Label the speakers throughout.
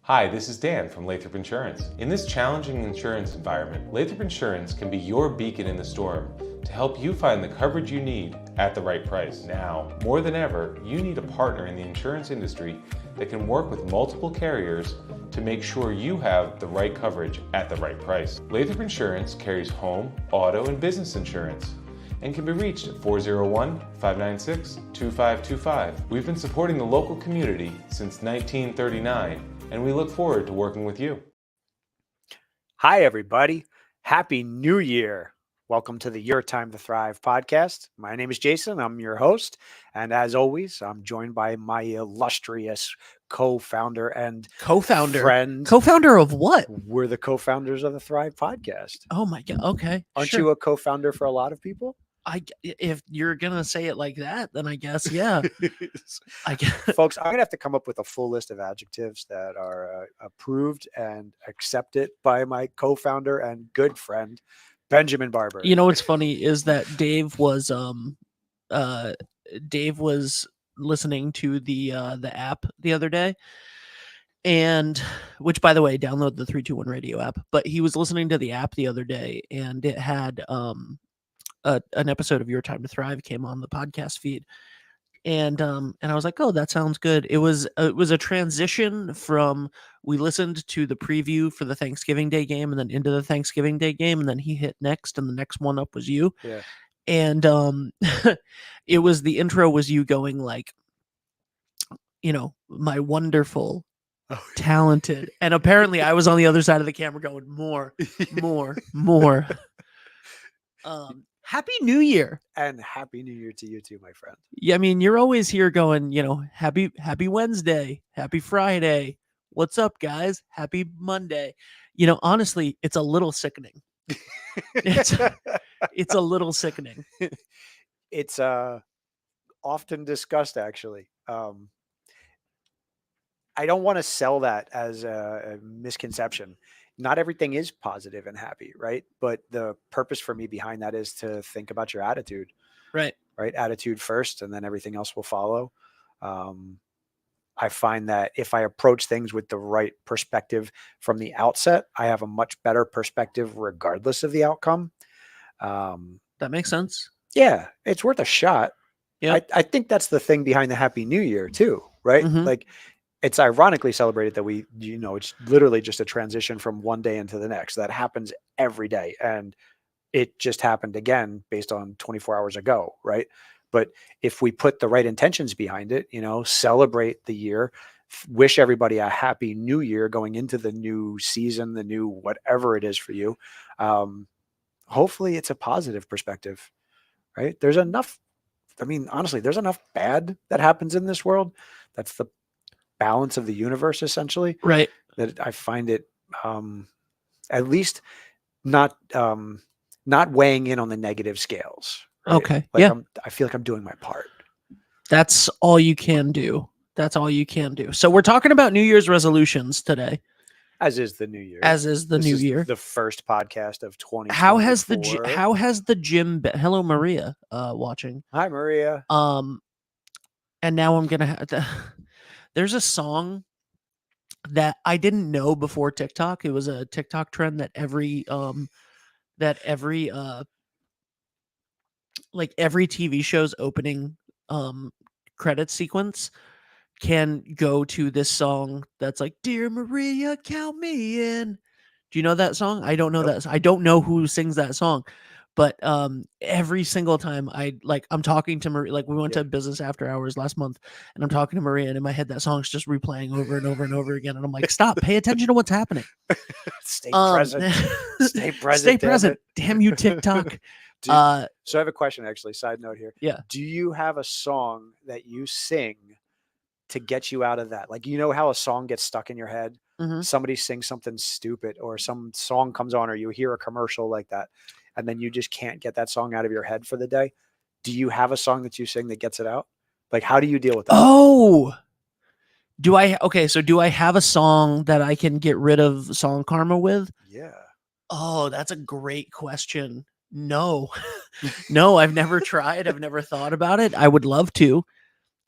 Speaker 1: Hi, this is Dan from Lathrop Insurance. In this challenging insurance environment, Lathrop Insurance can be your beacon in the storm to help you find the coverage you need at the right price. Now, more than ever, you need a partner in the insurance industry that can work with multiple carriers to make sure you have the right coverage at the right price. Lathrop Insurance carries home, auto, and business insurance and can be reached at 401-596-2525. We've been supporting the local community since 1939, and we look forward to working with you.
Speaker 2: Hi, everybody. Happy New Year. Welcome to the Your Time to Thrive podcast. My name is Jason. I'm your host. And as always, I'm joined by my illustrious co-founder and friend.
Speaker 3: Co-founder of what?
Speaker 2: We're the co-founders of the Thrive podcast.
Speaker 3: Oh my God. Okay.
Speaker 2: Aren't
Speaker 3: sure.
Speaker 2: you a co-founder for a lot of people?
Speaker 3: If you're going to say it like that, then I guess, yeah.
Speaker 2: Folks, I'm going to have to come up with a full list of adjectives that are approved and accepted by my co-founder and good friend, Benjamin Barber.
Speaker 3: You know, what's funny is that Dave was listening to the app the other day, and which, by the way, download the 321 Radio app, but he was listening to the app the other day, and it had an episode of Your Time to Thrive came on the podcast feed, and I was like, oh, that sounds good. It was a transition from, we listened to the preview for the Thanksgiving Day game and then into the Thanksgiving Day game, and then he hit next, and the next one up was you.
Speaker 2: Yeah.
Speaker 3: And it was, the intro was you going like, you know, my wonderful, talented, and apparently I was on the other side of the camera going more. Happy New Year.
Speaker 2: And Happy New Year to you too, my friend.
Speaker 3: Yeah, I mean, you're always here going, you know, happy Wednesday, happy Friday. What's up, guys? Happy Monday. You know, honestly, it's a little sickening. It's a little sickening.
Speaker 2: It's often discussed, actually. I don't want to sell that as a misconception. Not everything is positive and happy, right? But the purpose for me behind that is to think about your attitude.
Speaker 3: Right.
Speaker 2: Attitude first, and then everything else will follow. I find that if I approach things with the right perspective from the outset, I have a much better perspective regardless of the outcome.
Speaker 3: That makes sense.
Speaker 2: Yeah, it's worth a shot.
Speaker 3: Yeah.
Speaker 2: I think that's the thing behind the Happy New Year too, right?
Speaker 3: Mhm.
Speaker 2: Like, it's ironically celebrated that we, you know, it's literally just a transition from one day into the next. That happens every day. And it just happened again based on 24 hours ago, right? But if we put the right intentions behind it, you know, celebrate the year, wish everybody a happy new year going into the new season, the new whatever it is for you. Hopefully it's a positive perspective, right? There's enough, I mean, honestly, there's enough bad that happens in this world. That's the balance of the universe, essentially,
Speaker 3: Right.
Speaker 2: that I find it at least not weighing in on the negative scales. Right?
Speaker 3: Okay.
Speaker 2: Like,
Speaker 3: yeah.
Speaker 2: I feel like I'm doing my part.
Speaker 3: That's all you can do. So we're talking about New Year's resolutions today.
Speaker 2: As is the new year.
Speaker 3: This is
Speaker 2: the first podcast of 2024.
Speaker 3: How has the gym been? Hello, Maria, watching.
Speaker 2: Hi, Maria.
Speaker 3: And now I'm gonna have to. There's a song that I didn't know before TikTok. It was a TikTok trend that every TV show's opening credit sequence can go to this song that's like, Dear Maria, count me in. Do you know that song? I don't know that. I don't know who sings that song. But every single time I'm talking to Maria, like we went to business after hours last month, and I'm talking to Maria, and in my head that song's just replaying over and over and over again, and I'm like, stop, pay attention to what's happening.
Speaker 2: Stay present. Stay present.
Speaker 3: Stay present. Damn you, TikTok.
Speaker 2: So I have a question, actually. Side note here.
Speaker 3: Yeah.
Speaker 2: Do you have a song that you sing to get you out of that? Like, you know how a song gets stuck in your head?
Speaker 3: Mhm.
Speaker 2: Somebody sings something stupid, or some song comes on, or you hear a commercial like that, and then you just can't get that song out of your head for the day. Do you have a song that you sing that gets it out? Like, how do you deal with that?
Speaker 3: Oh, do I have a song that I can get rid of song karma with?
Speaker 2: Yeah.
Speaker 3: Oh, that's a great question. No, no, I've never tried. I've never thought about it. I would love to.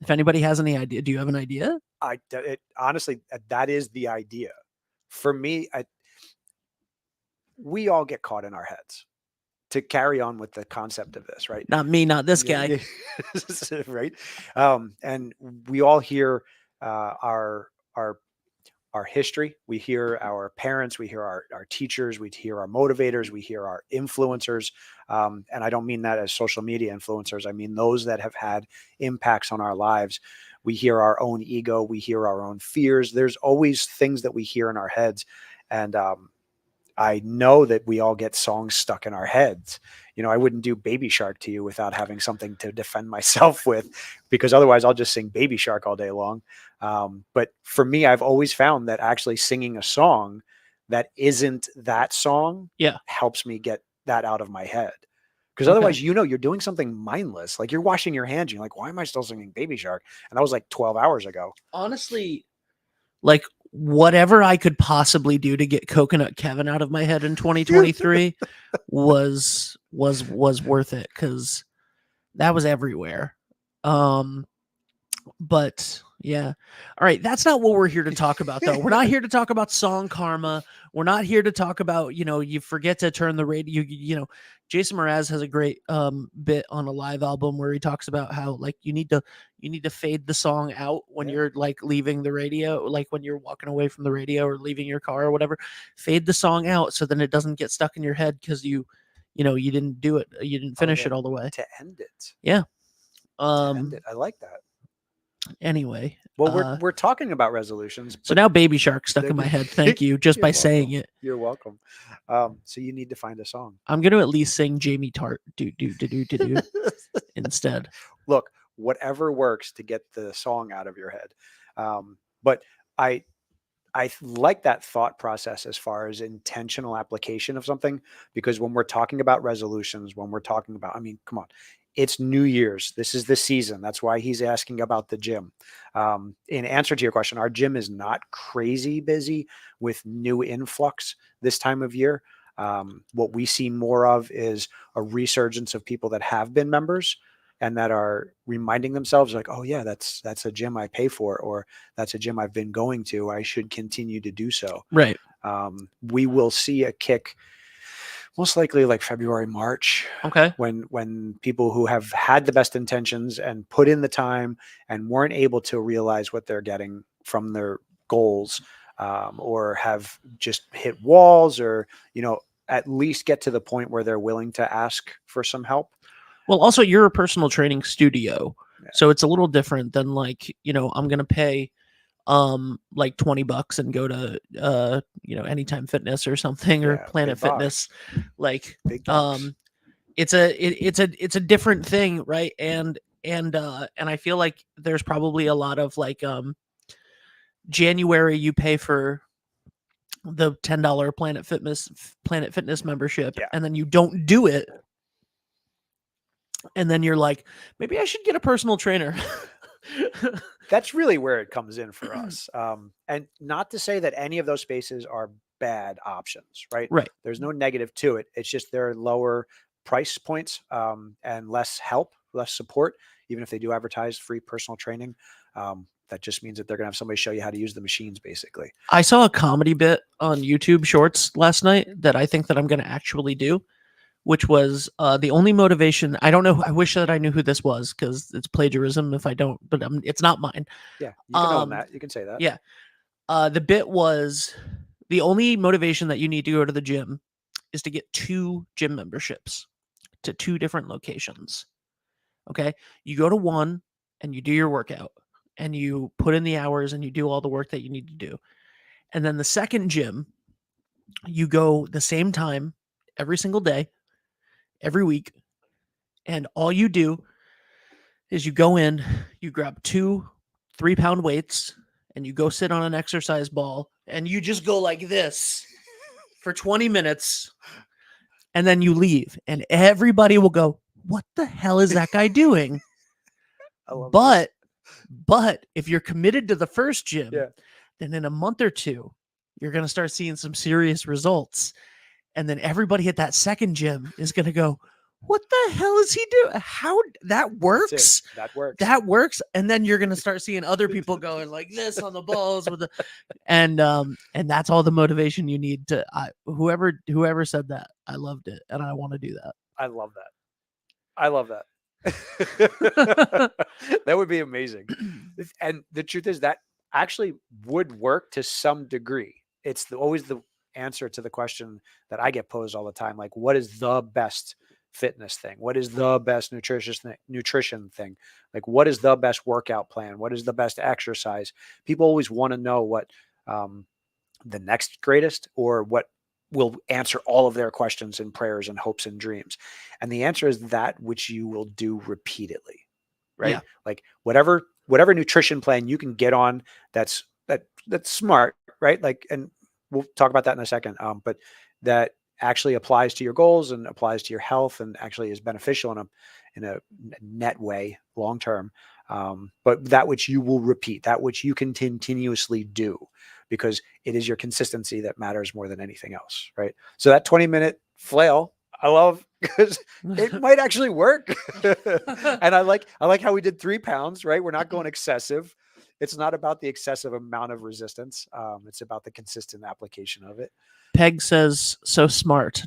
Speaker 3: If anybody has any idea, do you have an idea?
Speaker 2: Honestly, that is the idea. For me, we all get caught in our heads. To carry on with the concept of this, right?
Speaker 3: Not me, not this
Speaker 2: Yeah,
Speaker 3: guy.
Speaker 2: yeah. Right? And we all hear our our history. We hear our parents. We hear our teachers. We hear our motivators. We hear our influencers. And I don't mean that as social media influencers. I mean those that have had impacts on our lives. We hear our own ego. We hear our own fears. There's always things that we hear in our heads. And I know that we all get songs stuck in our heads. I wouldn't do Baby Shark to you without having something to defend myself with, because otherwise I'll just sing Baby Shark all day long. But for me, I've always found that actually singing a song that isn't that song helps me get that out of my head. Because otherwise, you're doing something mindless. Like you're washing your hands. You're like, why am I still singing Baby Shark? And that was like 12 hours ago.
Speaker 3: Honestly, like whatever I could possibly do to get Coconut Kevin out of my head in 2023 was worth it, because that was everywhere. But yeah. All right. That's not what we're here to talk about, though. We're not here to talk about song karma. We're not here to talk about, you forget to turn the radio. Jason Mraz has a great bit on a live album where he talks about how like you need to fade the song out when you're like leaving the radio, like when you're walking away from the radio or leaving your car or whatever. Fade the song out so then it doesn't get stuck in your head because you didn't do it. You didn't finish it all the way.
Speaker 2: To end it.
Speaker 3: Yeah.
Speaker 2: To end it. I like that.
Speaker 3: Anyway,
Speaker 2: well, we're talking about resolutions.
Speaker 3: So now Baby Shark stuck in my head. Thank you, just by saying it.
Speaker 2: You're welcome. So you need to find a song.
Speaker 3: I'm going to at least sing Jamie Tart do instead.
Speaker 2: Look, whatever works to get the song out of your head. But I like that thought process as far as intentional application of something, because when we're talking about resolutions, when we're talking about, come on. It's New Year's. This is the season. That's why he's asking about the gym. In answer to your question, our gym is not crazy busy with new influx this time of year. What we see more of is a resurgence of people that have been members and that are reminding themselves like, oh yeah, that's a gym I pay for, or that's a gym I've been going to. I should continue to do so.
Speaker 3: Right.
Speaker 2: We will see a kick most likely like February, March.
Speaker 3: Okay.
Speaker 2: When people who have had the best intentions and put in the time and weren't able to realize what they're getting from their goals, or have just hit walls, or, at least get to the point where they're willing to ask for some help.
Speaker 3: Well, also you're a personal training studio. Yeah. So it's a little different than like, I'm going to pay like $20 and go to Anytime Fitness or something, or Planet Fitness. Like it's a different thing, right? And I feel like there's probably a lot of like January you pay for the $10 Planet Fitness membership, and then you don't do it, and then you're like, maybe I should get a personal trainer.
Speaker 2: That's really where it comes in for us. And not to say that any of those spaces are bad options, right?
Speaker 3: Right.
Speaker 2: There's no negative to it. It's just they're lower price points, and less help, less support. Even if they do advertise free personal training, that just means that they're going to have somebody show you how to use the machines, basically.
Speaker 3: I saw a comedy bit on YouTube Shorts last night that I think that I'm going to actually do, which was the only motivation. I don't know. I wish that I knew who this was, because it's plagiarism if I don't, but it's not mine.
Speaker 2: Yeah, you can own that. You can say that.
Speaker 3: Yeah. The bit was the only motivation that you need to go to the gym is to get 2 gym memberships to 2 different locations. Okay. You go to one and you do your workout and you put in the hours and you do all the work that you need to do. And then the second gym, you go the same time every single day, every week, and all you do is you go in, you grab 2 3-pound weights, and you go sit on an exercise ball, and you just go like this for 20 minutes, and then you leave, and everybody will go, what the hell is that guy doing? But if you're committed to the first gym, then in a month or 2, you're going to start seeing some serious results. And then everybody at that second gym is going to go, what the hell is he doing? How that
Speaker 2: That's
Speaker 3: works?
Speaker 2: it. That works.
Speaker 3: That works. And then you're gonna start seeing other people going like this on the balls with the and that's all the motivation you need to whoever said that. I loved it and I want to do that.
Speaker 2: I love that. I love that. That would be amazing. And the truth is that actually would work to some degree. It's always the answer to the question that I get posed all the time. Like, what is the best fitness thing? What is the best nutrition thing? Like, what is the best workout plan? What is the best exercise? People always want to know what the next greatest or what will answer all of their questions and prayers and hopes and dreams. And the answer is that which you will do repeatedly, right?
Speaker 3: Yeah.
Speaker 2: Like whatever nutrition plan you can get on that's smart, right? Like, and we'll talk about that in a second. But that actually applies to your goals and applies to your health and actually is beneficial in a net way long term. But that which you will repeat, that which you can continuously do, because it is your consistency that matters more than anything else, right? So that 20-minute flail, I love, because it might actually work. And I like how we did 3 pounds, right? We're not going excessive. It's not about the excessive amount of resistance. It's about the consistent application of it.
Speaker 3: Peg says, so smart, ...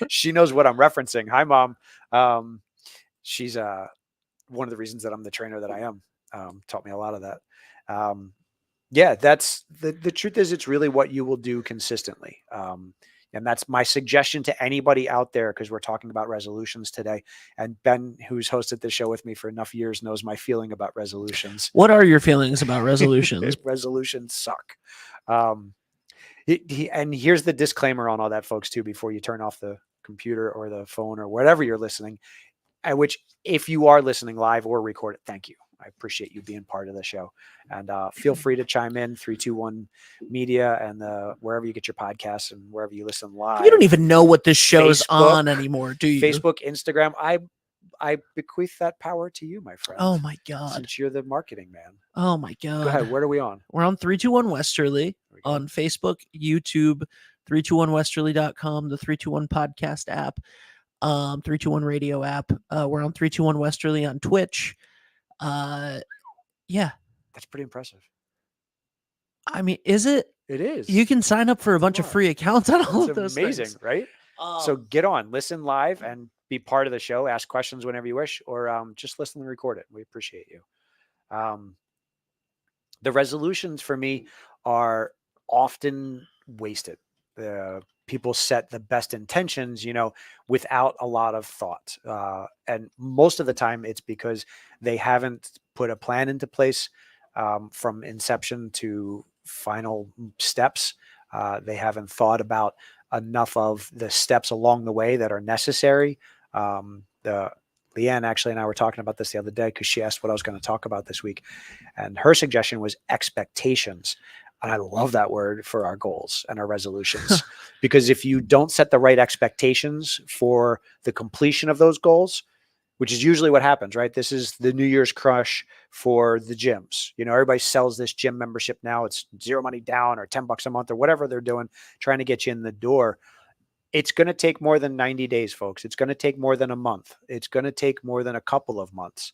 Speaker 2: She knows what I'm referencing. Hi, Mom. She's one of the reasons that I'm the trainer that I am. Taught me a lot of that. Yeah, that's the truth is it's really what you will do consistently. And that's my suggestion to anybody out there, because we're talking about resolutions today. And Ben, who's hosted this show with me for enough years, knows my feeling about resolutions.
Speaker 3: What are your feelings about resolutions?
Speaker 2: Resolutions suck. And here's the disclaimer on all that, folks, too, before you turn off the computer or the phone or wherever you're listening, at which if you are listening live or recorded, thank you. I appreciate you being part of the show, and feel free to chime in 321 Media and wherever you get your podcasts and wherever you listen live.
Speaker 3: You don't even know what this show's
Speaker 2: Facebook,
Speaker 3: on anymore, do you?
Speaker 2: Facebook, Instagram. I bequeath that power to you, my friend.
Speaker 3: Oh my God.
Speaker 2: Since you're the marketing man.
Speaker 3: Oh my God.
Speaker 2: Go ahead. Where are we on?
Speaker 3: We're on 321 Westerly on Facebook, YouTube, 321westerly.com, the 321 podcast app, 321 radio app. We're on 321 Westerly on Twitch. Yeah,
Speaker 2: that's pretty impressive.
Speaker 3: I mean, is it?
Speaker 2: It is.
Speaker 3: You can sign up for a bunch of free accounts on all of those
Speaker 2: amazing,
Speaker 3: things.
Speaker 2: Right? So get on, listen live, and be part of the show. Ask questions whenever you wish, or just listen and record it. We appreciate you. The resolutions for me are often wasted. People set the best intentions, without a lot of thought. And most of the time it's because they haven't put a plan into place from inception to final steps. They haven't thought about enough of the steps along the way that are necessary. Leanne actually and I were talking about this the other day because she asked what I was going to talk about this week. And her suggestion was expectations. And I love that word for our goals and our resolutions, because if you don't set the right expectations for the completion of those goals, which is usually what happens, right? This is the New Year's crush for the gyms. Everybody sells this gym membership now. It's zero money down or $10 a month or whatever they're doing, trying to get you in the door. It's going to take more than 90 days, folks. It's going to take more than a month. It's going to take more than a couple of months.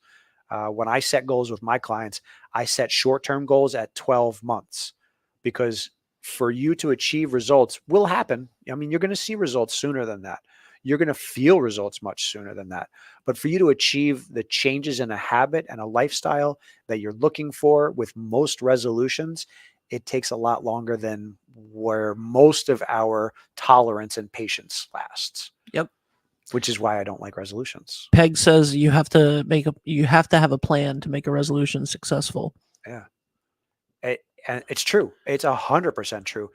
Speaker 2: When I set goals with my clients, I set short-term goals at 12 months. Because for you to achieve results will happen. I mean, you're going to see results sooner than that. You're going to feel results much sooner than that. But for you to achieve the changes in a habit and a lifestyle that you're looking for with most resolutions, it takes a lot longer than where most of our tolerance and patience lasts.
Speaker 3: Yep.
Speaker 2: Which is why I don't like resolutions.
Speaker 3: Peg says you have to have a plan to make a resolution successful.
Speaker 2: Yeah. And it's true. It's 100% true.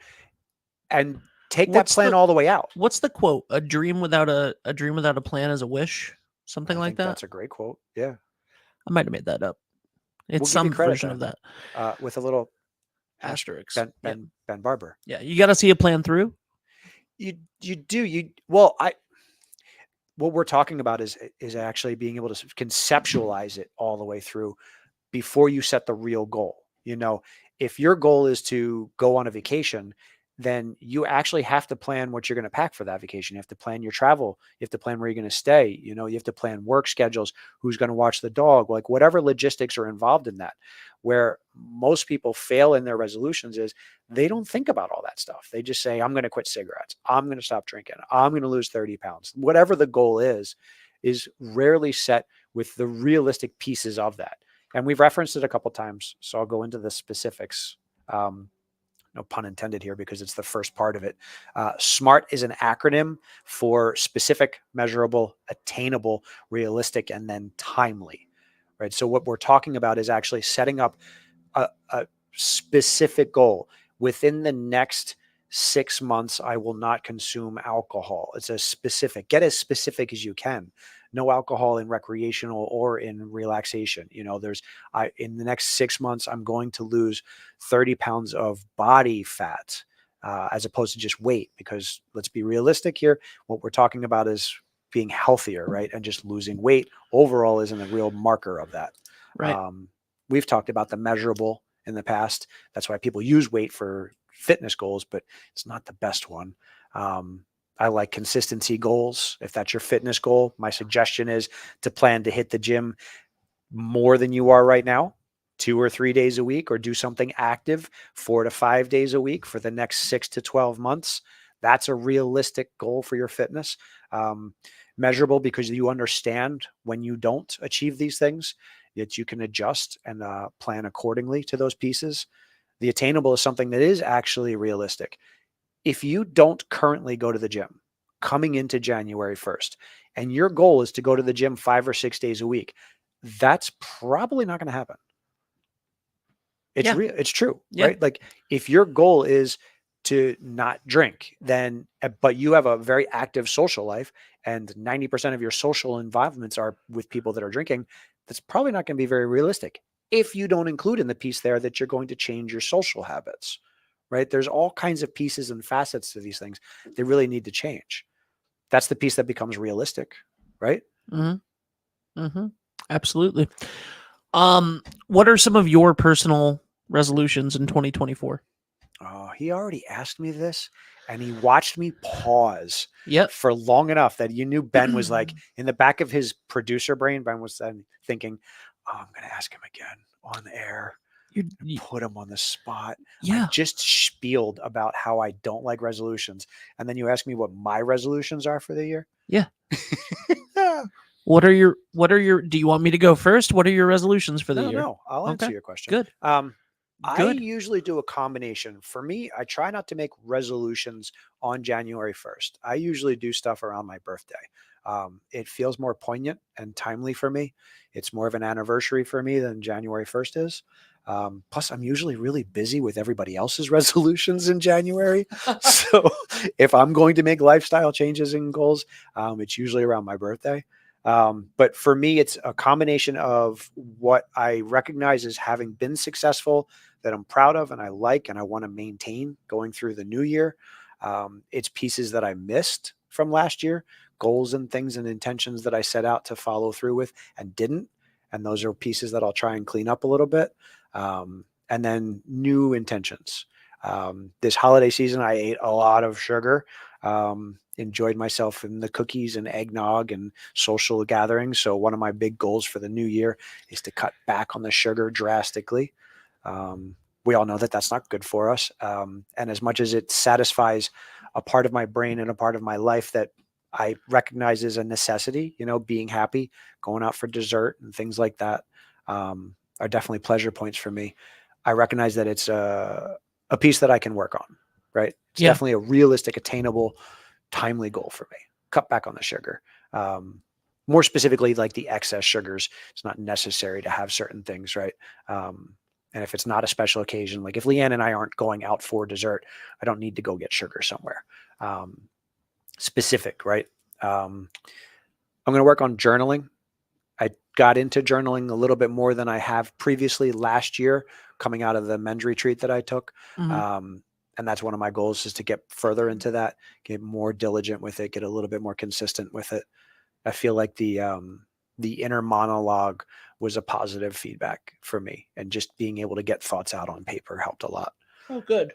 Speaker 2: And take that plan all the way out.
Speaker 3: What's the quote? A dream without a plan is a wish. Something like that.
Speaker 2: That's a great quote. Yeah.
Speaker 3: I might have made that up. It's
Speaker 2: We'll
Speaker 3: some version of that.
Speaker 2: With a little
Speaker 3: asterisk.
Speaker 2: Ben Barber.
Speaker 3: Yeah. You got to see a plan through.
Speaker 2: You do. What we're talking about is actually being able to conceptualize it all the way through before you set the real goal. If your goal is to go on a vacation, then you actually have to plan what you're going to pack for that vacation. You have to plan your travel. You have to plan where you're going to stay. You have to plan work schedules, who's going to watch the dog, like whatever logistics are involved in that. Where most people fail in their resolutions is they don't think about all that stuff. They just say, I'm going to quit cigarettes. I'm going to stop drinking. I'm going to lose 30 pounds. Whatever the goal is rarely set with the realistic pieces of that. And we've referenced it a couple of times, so I'll go into the specifics. No pun intended here because it's the first part of it. SMART is an acronym for specific, measurable, attainable, realistic, and then timely, right? So what we're talking about is actually setting up a specific goal. Within the next 6 months, I will not consume alcohol. It's a specific, get as specific as you can. No alcohol in recreational or in relaxation. In the next 6 months, I'm going to lose 30 pounds of body fat as opposed to just weight, because let's be realistic here. What we're talking about is being healthier, right? And just losing weight overall isn't a real marker of that.
Speaker 3: Right.
Speaker 2: We've talked about the measurable in the past. That's why people use weight for fitness goals, but it's not the best one. I like consistency goals. If that's your fitness goal, my suggestion is to plan to hit the gym more than you are right now, 2 or 3 days a week, or do something active 4 to 5 days a week for the next 6 to 12 months. That's a realistic goal for your fitness. Measurable because you understand when you don't achieve these things, that you can adjust and plan accordingly to those pieces. The attainable is something that is actually realistic. If you don't currently go to the gym coming into January 1st, and your goal is to go to the gym 5 or 6 days a week, that's probably not going to happen. It's real. It's true, right? Like if your goal is to not drink, but you have a very active social life and 90% of your social involvements are with people that are drinking, that's probably not going to be very realistic. If you don't include in the piece there that you're going to change your social habits. Right? There's all kinds of pieces and facets to these things. They really need to change. That's the piece that becomes realistic, right?
Speaker 3: Mm-hmm. Mm-hmm. Absolutely. What are some of your personal resolutions in 2024?
Speaker 2: Oh, he already asked me this, and he watched me pause
Speaker 3: Yep.
Speaker 2: for long enough that you knew Ben was like, in the back of his producer brain, Ben was thinking, oh, I'm going to ask him again on the air. You put him on the spot.
Speaker 3: Yeah.
Speaker 2: I just spieled about how I don't like resolutions. And then you ask me what my resolutions are for the year.
Speaker 3: Yeah. What are your, do you want me to go first? What are your resolutions for the year?
Speaker 2: No, I'll answer your question.
Speaker 3: Good.
Speaker 2: I usually do a combination. For me, I try not to make resolutions on January 1st. I usually do stuff around my birthday. It feels more poignant and timely for me. It's more of an anniversary for me than January 1st is. Plus, I'm usually really busy with everybody else's resolutions in January. So if I'm going to make lifestyle changes and goals, it's usually around my birthday. But for me, it's a combination of what I recognize as having been successful, that I'm proud of and I like and I want to maintain going through the new year. It's pieces that I missed from last year, goals and things and intentions that I set out to follow through with and didn't. And those are pieces that I'll try and clean up a little bit. And then new intentions. This holiday season, I ate a lot of sugar. Enjoyed myself in the cookies and eggnog and social gatherings. So one of my big goals for the new year is to cut back on the sugar drastically. We all know that that's not good for us. And as much as it satisfies a part of my brain and a part of my life that I recognize as a necessity, being happy, going out for dessert and things like that, are definitely pleasure points for me. I recognize that it's a piece that I can work on, right? It's definitely a realistic, attainable, timely goal for me. Cut back on the sugar. More specifically, like the excess sugars. It's not necessary to have certain things, right? And if it's not a special occasion, like if Leanne and I aren't going out for dessert, I don't need to go get sugar somewhere. Specific, right? I'm going to work on journaling. I got into journaling a little bit more than I have previously last year, coming out of the men's retreat that I took.
Speaker 3: Mm-hmm.
Speaker 2: And that's one of my goals, is to get further into that, get more diligent with it, get a little bit more consistent with it. I feel like the inner monologue was a positive feedback for me, and just being able to get thoughts out on paper helped a lot.
Speaker 3: Oh, good.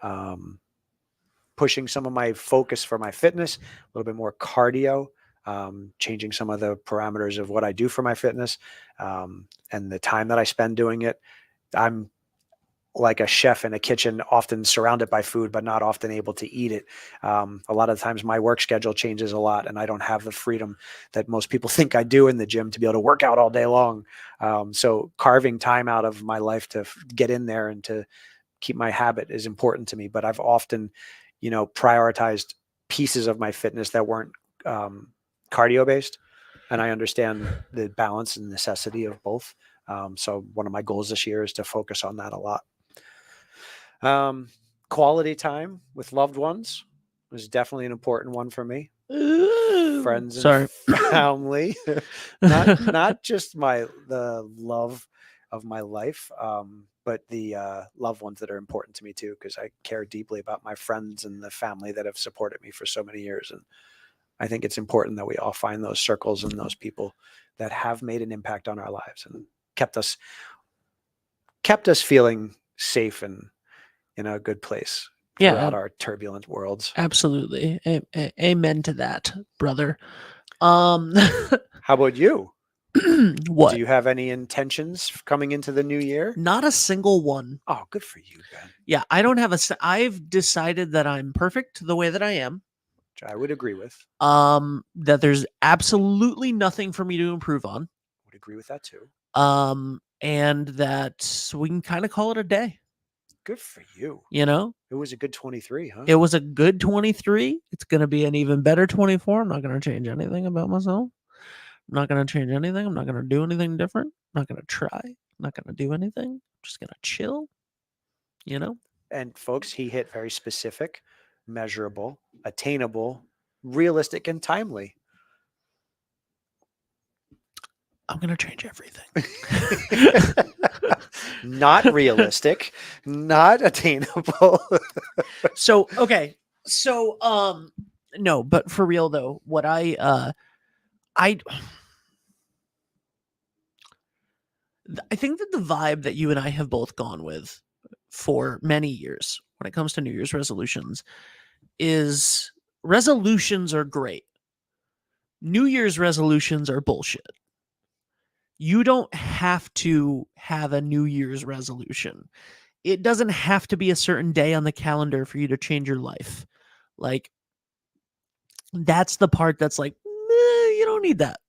Speaker 2: pushing some of my focus for my fitness, a little bit more cardio, changing some of the parameters of what I do for my fitness, and the time that I spend doing it. I'm like a chef in a kitchen, often surrounded by food, but not often able to eat it. A lot of times my work schedule changes a lot, and I don't have the freedom that most people think I do in the gym to be able to work out all day long. So carving time out of my life to get in there and to keep my habit is important to me. But I've often, prioritized pieces of my fitness that weren't cardio based. And I understand the balance and necessity of both. So one of my goals this year is to focus on that a lot. Quality time with loved ones was definitely an important one for me.
Speaker 3: Ooh,
Speaker 2: Friends
Speaker 3: sorry.
Speaker 2: and family, not just the love of my life, but the loved ones that are important to me too, because I care deeply about my friends and the family that have supported me for so many years. And I think it's important that we all find those circles and those people that have made an impact on our lives and kept us feeling safe and in a good place throughout our turbulent worlds.
Speaker 3: Absolutely. Amen to that, brother.
Speaker 2: How about you?
Speaker 3: What?
Speaker 2: Do you have any intentions coming into the new year?
Speaker 3: Not a single one.
Speaker 2: Oh, good for you, Ben.
Speaker 3: Yeah, I don't have I've decided that I'm perfect the way that I am.
Speaker 2: Which I would agree with.
Speaker 3: That there's absolutely nothing for me to improve on.
Speaker 2: Would agree with that too.
Speaker 3: And that we can kind of call it a day.
Speaker 2: Good for you.
Speaker 3: It
Speaker 2: was a good 23, huh?
Speaker 3: It was a good 23. It's going to be an even better 24. I'm not going to change anything about myself. I'm not going to change anything. I'm not going to do anything different. I'm not going to try. I'm not going to do anything. I'm just going to chill,
Speaker 2: And folks, he hit very specific, measurable, attainable, realistic, and timely.
Speaker 3: I'm going to change everything.
Speaker 2: Not realistic, not attainable.
Speaker 3: Okay. So, no, but for real though, what I think that the vibe that you and I have both gone with for many years when it comes to New Year's resolutions is resolutions are great. New Year's resolutions are bullshit. You don't have to have a New Year's resolution. It doesn't have to be a certain day on the calendar for you to change your life. Like, that's the part that's like, you don't need that,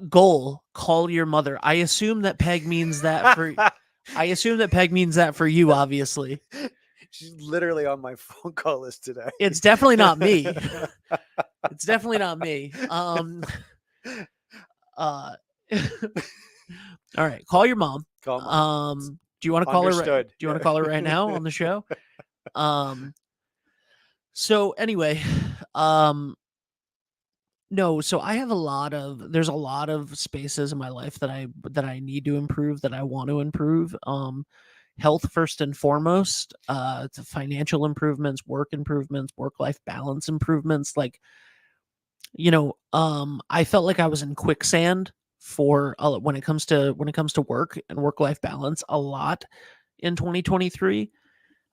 Speaker 3: Goal, call your mother. I assume that Peg means that for you, obviously.
Speaker 2: She's literally on my phone call list today.
Speaker 3: It's definitely not me. It's definitely not me. All right, call your mom.
Speaker 2: Call mom.
Speaker 3: Do you want to call
Speaker 2: Understood.
Speaker 3: her? Do you want to call her right now on the show? So anyway, no. So I have there's a lot of spaces in my life that I need to improve, that I want to improve. Health first and foremost, to financial improvements, work improvements, work-life balance improvements. Like, I felt like I was in quicksand for when it comes to work and work-life balance a lot in 2023.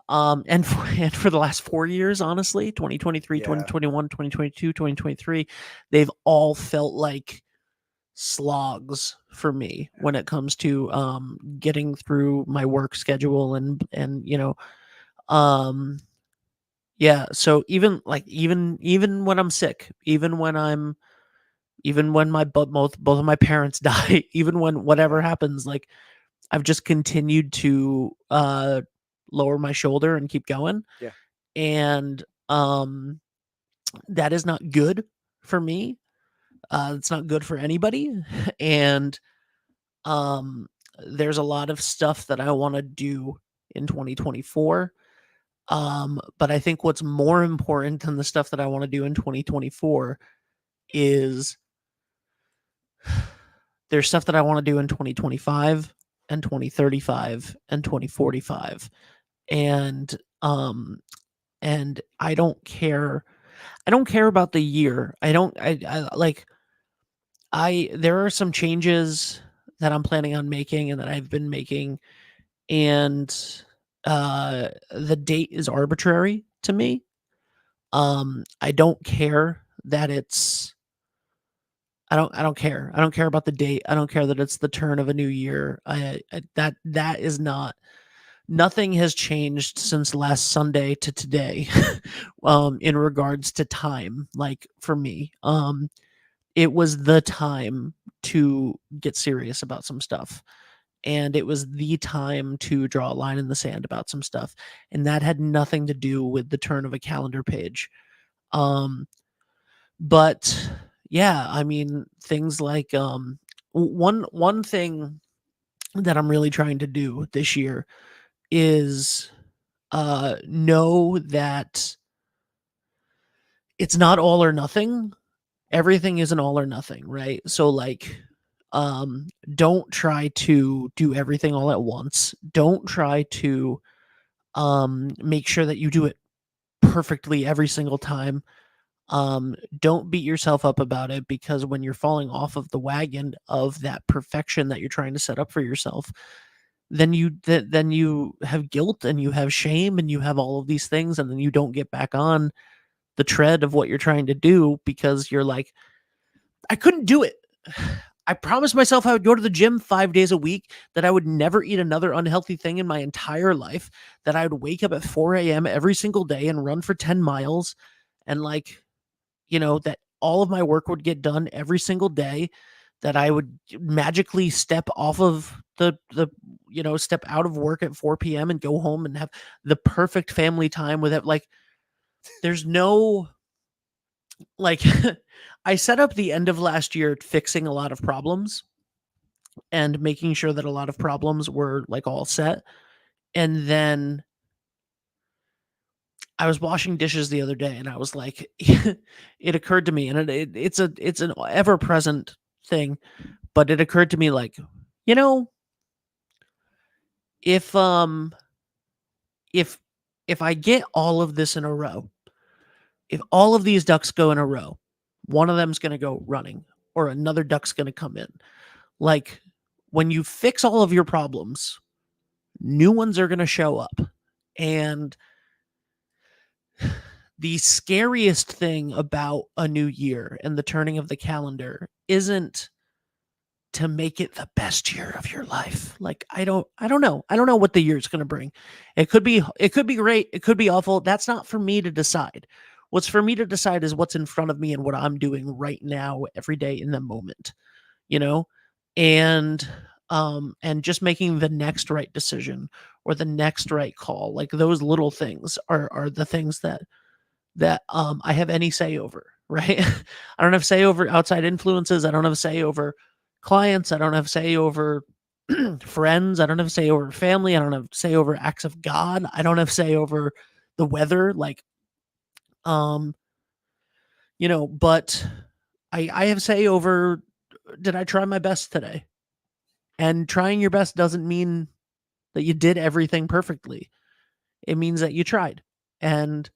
Speaker 3: And for the last 4 years, honestly, 2023, 2021, 2022, 2023, they've all felt like slogs for me when it comes to getting through my work schedule and so even when I'm sick, even when both of my parents die, even when whatever happens, like, I've just continued to lower my shoulder and keep going.
Speaker 2: Yeah.
Speaker 3: And that is not good for me. It's not good for anybody. And there's a lot of stuff that I want to do in 2024. But I think what's more important than the stuff that I want to do in 2024 is there's stuff that I want to do in 2025 and 2035 and 2045. And I don't care about the year. There are some changes that I'm planning on making and that I've been making, and the date is arbitrary to me. I don't care that it's I don't care. I don't care about the date. I don't care that it's the turn of a new year. That is not, nothing has changed since last Sunday to today. In regards to time, like for me, it was the time to get serious about some stuff. And it was the time to draw a line in the sand about some stuff. And that had nothing to do with the turn of a calendar page. But yeah, I mean, things like one thing that I'm really trying to do this year is know that it's not all or nothing. Everything isn't all or nothing, right? So like don't try to do everything all at once. Don't try to make sure that you do it perfectly every single time. Don't beat yourself up about it, because when you're falling off of the wagon of that perfection that you're trying to set up for yourself, then you have guilt and you have shame and you have all of these things, and then you don't get back on the tread of what you're trying to do because you're like, I couldn't do it. I promised myself I would go to the gym 5 days a week, that I would never eat another unhealthy thing in my entire life, that I would wake up at 4 a.m. every single day and run for 10 miles, and like, that all of my work would get done every single day, that I would magically step off of step out of work at 4 p.m. and go home and have the perfect family time with it. Like, there's no, like, I set up the end of last year fixing a lot of problems and making sure that a lot of problems were like all set. And then I was washing dishes the other day and I was like, it occurred to me, and it's an ever present thing, but it occurred to me like, you know, if if I get all of this in a row, if all of these ducks go in a row, one of them's going to go running or another duck's going to come in. Like, when you fix all of your problems, new ones are going to show up. And the scariest thing about a new year and the turning of the calendar isn't to make it the best year of your life. Like, I don't know. I don't know what the year is going to bring. It could be great. It could be awful. That's not for me to decide. What's for me to decide is what's in front of me and what I'm doing right now, every day in the moment, and just making the next right decision or the next right call. Like, those little things are the things that I have any say over, right? I don't have say over outside influences. I don't have say over clients. I don't have say over friends. I don't have say over family. I don't have say over acts of God. I don't have say over the weather. Like, but I have say over, did I try my best today? And trying your best doesn't mean that you did everything perfectly. It means that you tried. And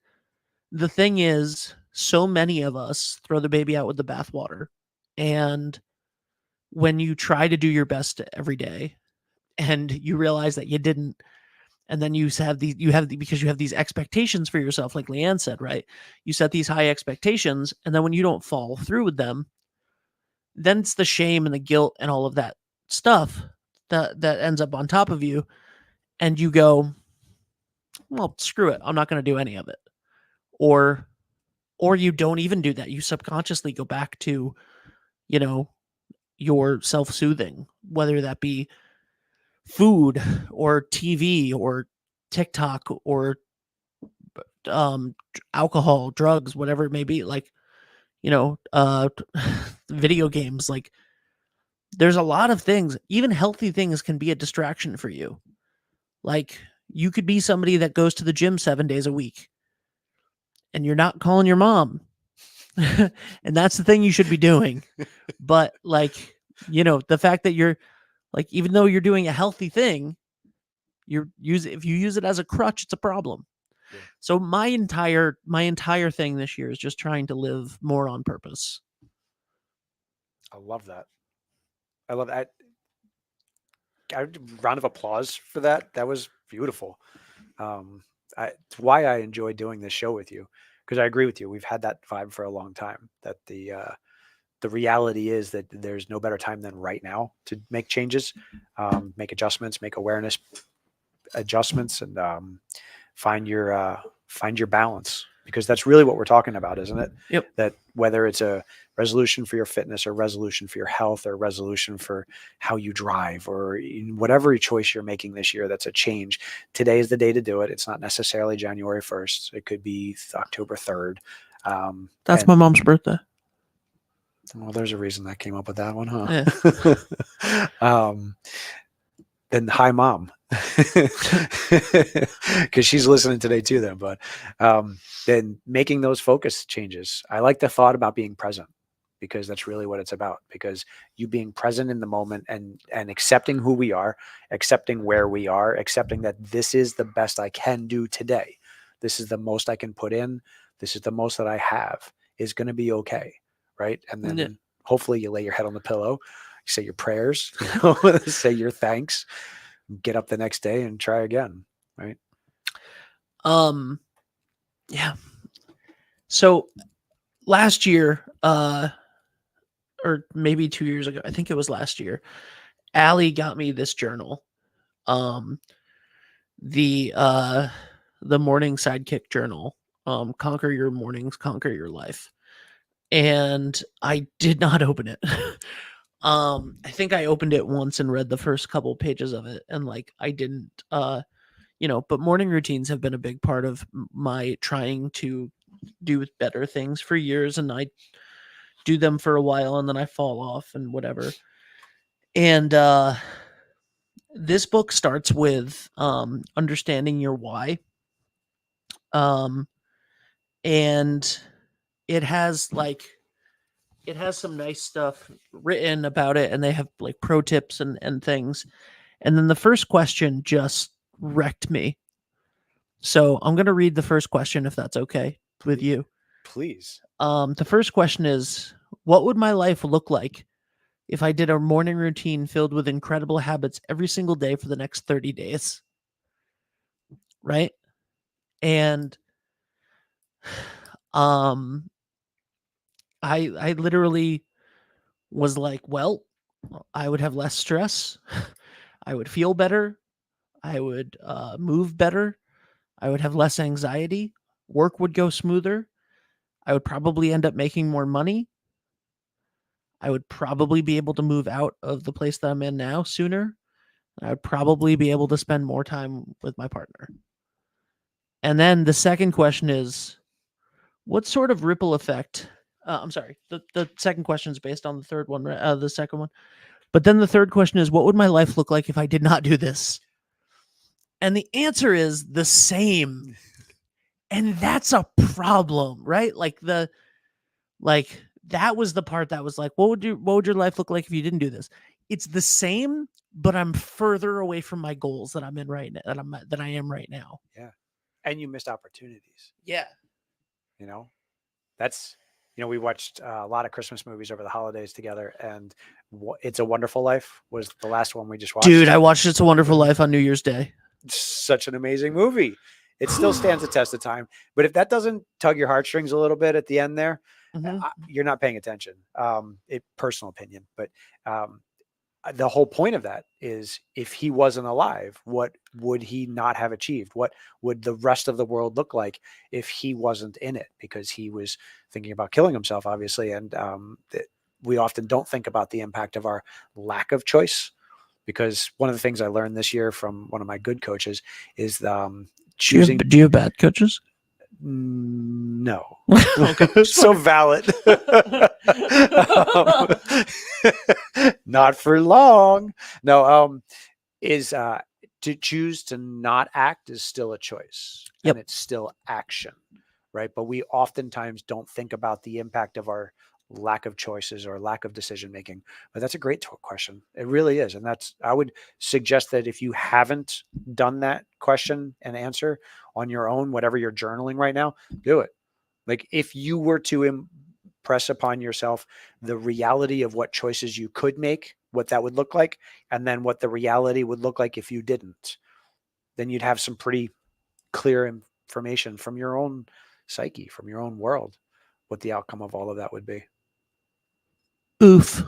Speaker 3: the thing is, so many of us throw the baby out with the bathwater. And when you try to do your best every day and you realize that you didn't, and then because you have these expectations for yourself, like Leanne said, right? You set these high expectations, and then when you don't follow through with them, then it's the shame and the guilt and all of that stuff that ends up on top of you. And you go, well, screw it, I'm not going to do any of it. Or you don't even do that. You subconsciously go back to, your self-soothing, whether that be food or TV or TikTok or alcohol, drugs, whatever it may be, like, video games. Like, there's a lot of things, even healthy things can be a distraction for you. Like, you could be somebody that goes to the gym 7 days a week and you're not calling your mom. And that's the thing you should be doing. But like, the fact that you're like, even though you're doing a healthy thing, if you use it as a crutch, it's a problem. Yeah. So my entire thing this year is just trying to live more on purpose.
Speaker 2: I love that. I love that. Round of applause for that. That was beautiful. It's why I enjoy doing this show with you, because I agree with you. We've had that vibe for a long time, that the reality is that there's no better time than right now to make changes, make adjustments, make awareness adjustments, and find your balance, because that's really what we're talking about, isn't it?
Speaker 3: Yep.
Speaker 2: That whether it's a resolution for your fitness, or resolution for your health, or resolution for how you drive, or whatever choice you're making this year, that's a change. Today is the day to do it. It's not necessarily January 1st. It could be October 3rd.
Speaker 3: That's my mom's birthday.
Speaker 2: Well, there's a reason that came up with that one, huh?
Speaker 3: Yeah.
Speaker 2: Then hi, Mom, because she's listening today too. But then making those focus changes. I like the thought about being present, because that's really what it's about. Because you being present in the moment, and accepting who we are, accepting where we are, accepting that this is the best I can do today. This is the most I can put in. This is the most that I have, is going to be okay. Right. And then
Speaker 3: Yeah.
Speaker 2: hopefully you lay your head on the pillow, say your prayers, say your thanks, get up the next day and try again. Right.
Speaker 3: Yeah. So last year, or maybe 2 years ago, I think it was last year, Allie got me this journal. The Morning Sidekick Journal. Conquer your mornings, conquer your life. And I did not open it. I think I opened it once and read the first couple pages of it, and like I didn't but morning routines have been a big part of my trying to do better things for years, and I do them for a while and then I fall off and whatever. And this book starts with understanding your why. And it has some nice stuff written about it, and they have like pro tips and things. And then the first question just wrecked me. So I'm going to read the first question, if that's okay with you.
Speaker 2: Please.
Speaker 3: The first question is, what would my life look like if I did a morning routine filled with incredible habits every single day for the next 30 days? Right? And I literally was like, well, I would have less stress. I would feel better. I would move better. I would have less anxiety. Work would go smoother. I would probably end up making more money. I would probably be able to move out of the place that I'm in now sooner. I would probably be able to spend more time with my partner. And then the second question is, what sort of ripple effect? I'm sorry. The second question is based on the third one, the second one. But then the third question is, what would my life look like if I did not do this? And the answer is the same. And that's a problem, right? That was the part that was like, what would your life look like if you didn't do this? It's the same, but I'm further away from my goals that I'm in right now, that I am right now.
Speaker 2: Yeah. And you missed opportunities.
Speaker 3: Yeah.
Speaker 2: That's, we watched a lot of Christmas movies over the holidays together, and It's a Wonderful Life was the last one we just watched.
Speaker 3: Dude, I watched It's a Wonderful Life on New Year's Day.
Speaker 2: Such an amazing movie. It still stands the test of time. But if that doesn't tug your heartstrings a little bit at the end there, you're not paying attention. Personal opinion. But the whole point of that is, if he wasn't alive, what would he not have achieved? What would the rest of the world look like if he wasn't in it? Because he was thinking about killing himself, obviously. And we often don't think about the impact of our lack of choice. Because one of the things I learned this year from one of my good coaches is choosing.
Speaker 3: Do you have bad coaches?
Speaker 2: No.
Speaker 3: Okay.
Speaker 2: So valid. Not for long. No. Is to choose to not act is still a choice.
Speaker 3: Yep.
Speaker 2: And it's still action, right? But we oftentimes don't think about the impact of our lack of choices or lack of decision making. But that's a great question. It really is. And I would suggest that if you haven't done that question and answer on your own, whatever you're journaling right now, do it. Like, if you were to impress upon yourself the reality of what choices you could make, what that would look like, and then what the reality would look like if you didn't, then you'd have some pretty clear information from your own psyche, from your own world, what the outcome of all of that would be.
Speaker 3: Oof.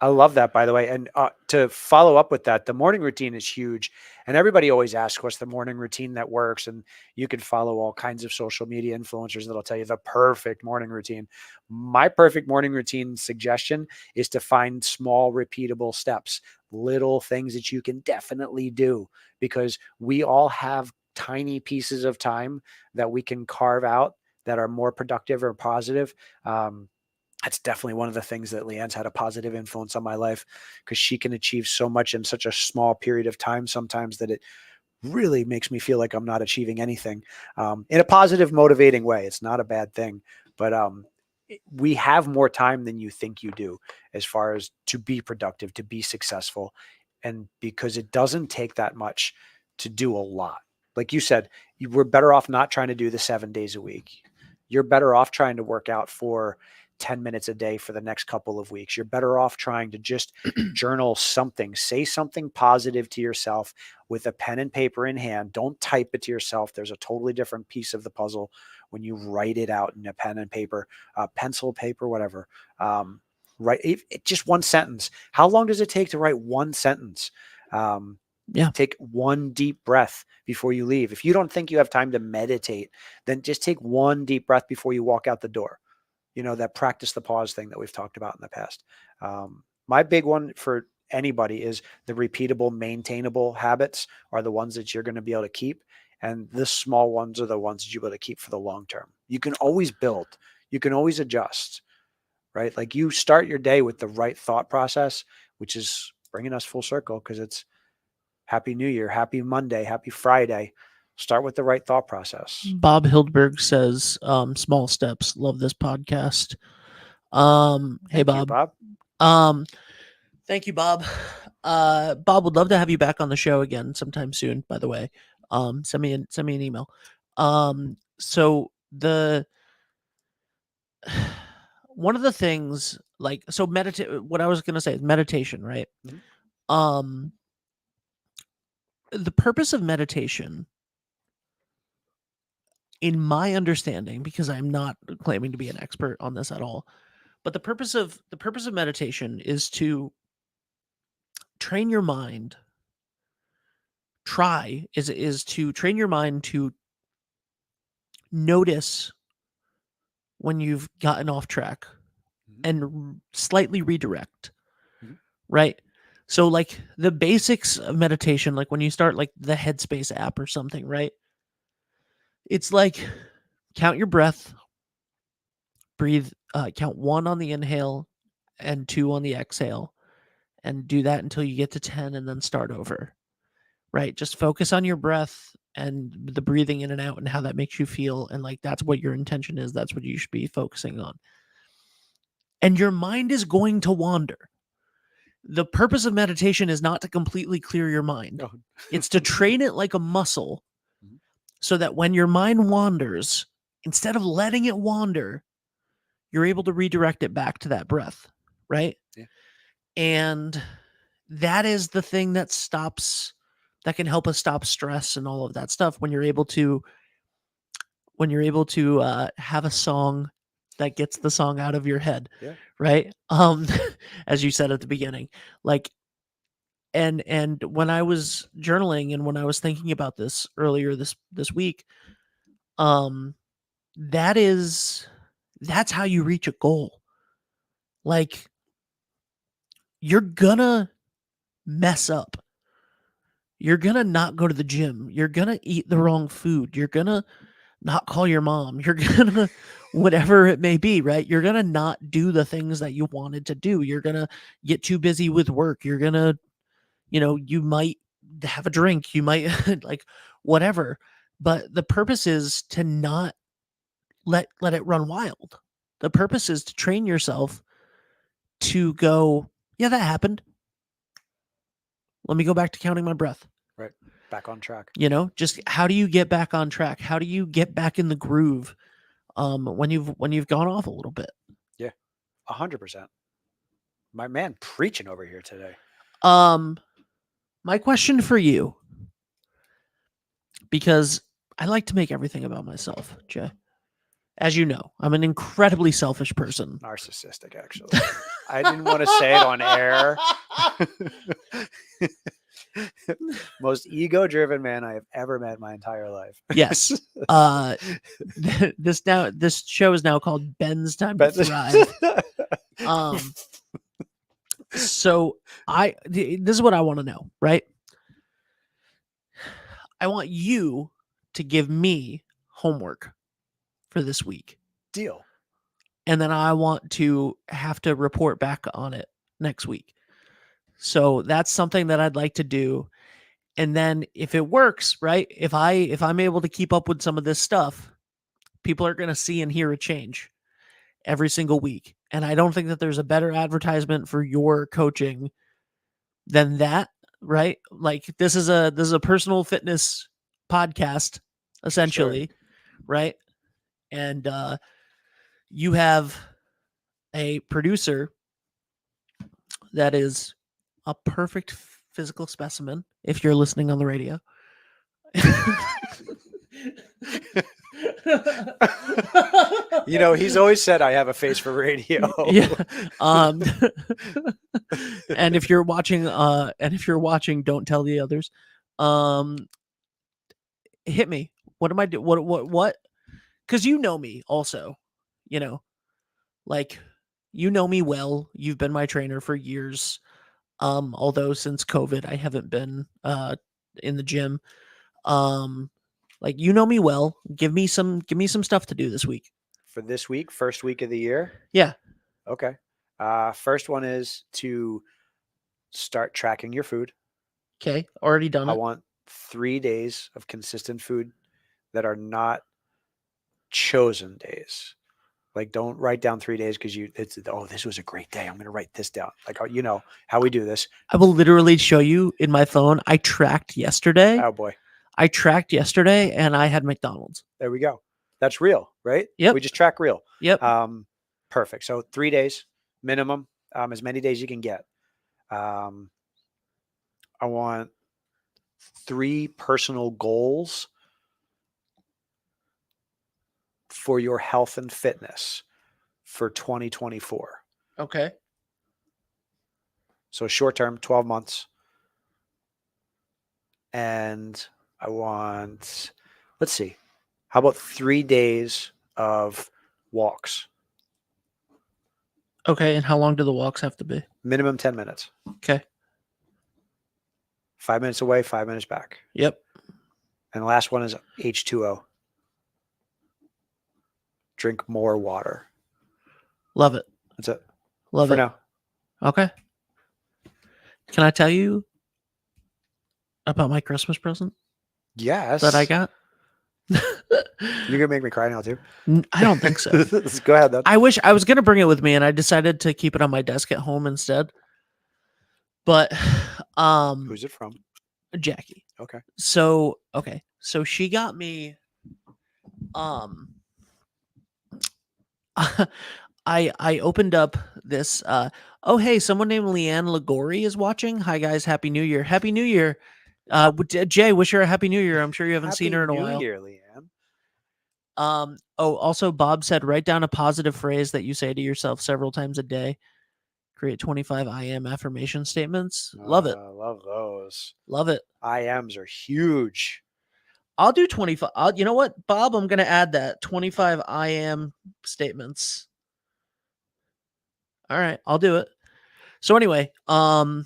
Speaker 2: I love that, by the way. And to follow up with that, the morning routine is huge. And everybody always asks what's the morning routine that works. And you can follow all kinds of social media influencers that'll tell you the perfect morning routine. My perfect morning routine suggestion is to find small, repeatable steps, little things that you can definitely do, because we all have tiny pieces of time that we can carve out that are more productive or positive. That's definitely one of the things that Leanne's had a positive influence on my life, because she can achieve so much in such a small period of time sometimes that it really makes me feel like I'm not achieving anything, in a positive, motivating way. It's not a bad thing, but we have more time than you think you do as far as to be productive, to be successful. And because it doesn't take that much to do a lot. Like you said, we're better off not trying to do the 7 days a week. You're better off trying to work out for 10 minutes a day for the next couple of weeks. You're better off trying to just journal something, say something positive to yourself with a pen and paper in hand. Don't type it to yourself. There's a totally different piece of the puzzle when you write it out in a pen and paper, pencil, paper, whatever. Write just one sentence. How long does it take to write one sentence? Take one deep breath before you leave. If you don't think you have time to meditate, then just take one deep breath before you walk out the door. That practice the pause thing that we've talked about in the past. My big one for anybody is the repeatable, maintainable habits are the ones that you're going to be able to keep. And the small ones are the ones that you're able to keep for the long term. You can always build. You can always adjust, right? Like you start your day with the right thought process, which is bringing us full circle, because it's Happy New Year, Happy Monday, Happy Friday. Start with the right thought process.
Speaker 3: Bob Hildberg says, small steps. Love this podcast. Hey,
Speaker 2: Thank
Speaker 3: Bob.
Speaker 2: you,
Speaker 3: Bob. Thank you, Bob. Bob, would love to have you back on the show again sometime soon, by the way. Send me an email. So one of the things, like, so what I was going to say is meditation, right?
Speaker 2: Mm-hmm.
Speaker 3: The purpose of meditation, in my understanding, because I'm not claiming to be an expert on this at all, but the purpose of meditation is to train your mind. Is to train your mind to notice when you've gotten off track and slightly redirect, right? So like the basics of meditation, like when you start like the Headspace app or something, right? It's like count your breath, breathe, count 1 on the inhale and 2 on the exhale, and do that until you get to 10 and then start over, right? Just focus on your breath and the breathing in and out and how that makes you feel. And like, that's what your intention is. That's what you should be focusing on. And your mind is going to wander. The purpose of meditation is not to completely clear your mind.
Speaker 2: No.
Speaker 3: It's to train it like a muscle so that when your mind wanders, instead of letting it wander, you're able to redirect it back to that breath, right?
Speaker 2: Yeah.
Speaker 3: And that is the thing that can help us stop stress and all of that stuff, when you're able to have a song that gets the song out of your head.
Speaker 2: Yeah.
Speaker 3: Right. As you said at the beginning, like, and when I was journaling and when I was thinking about this earlier this week, that's how you reach a goal. Like, you're gonna mess up. You're gonna not go to the gym. You're gonna eat the wrong food. You're gonna not call your mom. You're gonna, whatever it may be, right? You're gonna not do the things that you wanted to do. You're gonna get too busy with work. You're gonna, you might have a drink. You might like whatever. But the purpose is to not let it run wild. The purpose is to train yourself to go, yeah, that happened. Let me go back to counting my breath.
Speaker 2: Right. Back on track.
Speaker 3: Just how do you get back on track? How do you get back in the groove when you've gone off a little bit?
Speaker 2: Yeah. 100%. My man preaching over here today.
Speaker 3: My question for you, because I like to make everything about myself, Jay. As you know, I'm an incredibly selfish person.
Speaker 2: Narcissistic, actually. I didn't want to say it on air. Most ego-driven man I have ever met in my entire life.
Speaker 3: Yes. This show is now called Ben's Time to
Speaker 2: But
Speaker 3: Thrive. So this is what I want to know, right? I want you to give me homework for this week.
Speaker 2: deal.
Speaker 3: And then I want to have to report back on it next week. So that's something that I'd like to do. And then if it works, right? If I'm able to keep up with some of this stuff, people are going to see and hear a change every single week. And I don't think that there's a better advertisement for your coaching than that, right? Like this is a personal fitness podcast essentially, right? And you have a producer that is a perfect physical specimen if you're listening on the radio.
Speaker 2: He's always said I have a face for radio.
Speaker 3: Yeah. And if you're watching, don't tell the others. Hit me. What am I doing? What? Because you know me also, like you know me well. You've been my trainer for years. Although since COVID, I haven't been in the gym. Like you know me well. Give me some stuff to do this week.
Speaker 2: For this week, first week of the year?
Speaker 3: Yeah.
Speaker 2: Okay. First one is to start tracking your food.
Speaker 3: Okay. Already done
Speaker 2: I
Speaker 3: it.
Speaker 2: want 3 days of consistent food that are not chosen days. Like don't write down 3 days because this was a great day. I'm going to write this down. Like, how we do this.
Speaker 3: I will literally show you in my phone. I tracked yesterday.
Speaker 2: Oh boy.
Speaker 3: And I had McDonald's.
Speaker 2: There we go. That's real, right?
Speaker 3: Yep.
Speaker 2: We just track real.
Speaker 3: Yep.
Speaker 2: Perfect. So 3 days minimum, as many days you can get. I want 3 personal goals for your health and fitness for 2024.
Speaker 3: Okay.
Speaker 2: So short term, 12 months. And I want, let's see, how about 3 days of walks?
Speaker 3: Okay. And how long do the walks have to be?
Speaker 2: Minimum 10 minutes.
Speaker 3: Okay.
Speaker 2: 5 minutes away, 5 minutes back.
Speaker 3: Yep.
Speaker 2: And the last one is H2O. Drink more water.
Speaker 3: Love it.
Speaker 2: That's it.
Speaker 3: Love
Speaker 2: for
Speaker 3: it.
Speaker 2: now.
Speaker 3: Okay. Can I tell you about my Christmas present
Speaker 2: Yes.
Speaker 3: that I got?
Speaker 2: You're gonna make me cry now too.
Speaker 3: I don't think so.
Speaker 2: Go ahead then.
Speaker 3: I wish I was going to bring it with me, and I decided to keep it on my desk at home instead. But
Speaker 2: Who's it from?
Speaker 3: Jackie.
Speaker 2: Okay.
Speaker 3: So she got me I opened up this oh hey, someone named Leanne Ligori is watching. Hi guys, happy new year. Happy new year. Jay, wish her a happy new year. I'm sure you haven't seen her in a while.
Speaker 2: Happy New Year, Leanne.
Speaker 3: Also Bob said write down a positive phrase that you say to yourself several times a day. Create 25 I am affirmation statements. Love it.
Speaker 2: Love those.
Speaker 3: Love it.
Speaker 2: I ams are huge.
Speaker 3: I'll do 25. You know what, Bob? I'm going to add that 25 I am statements. All right, I'll do it. So anyway, so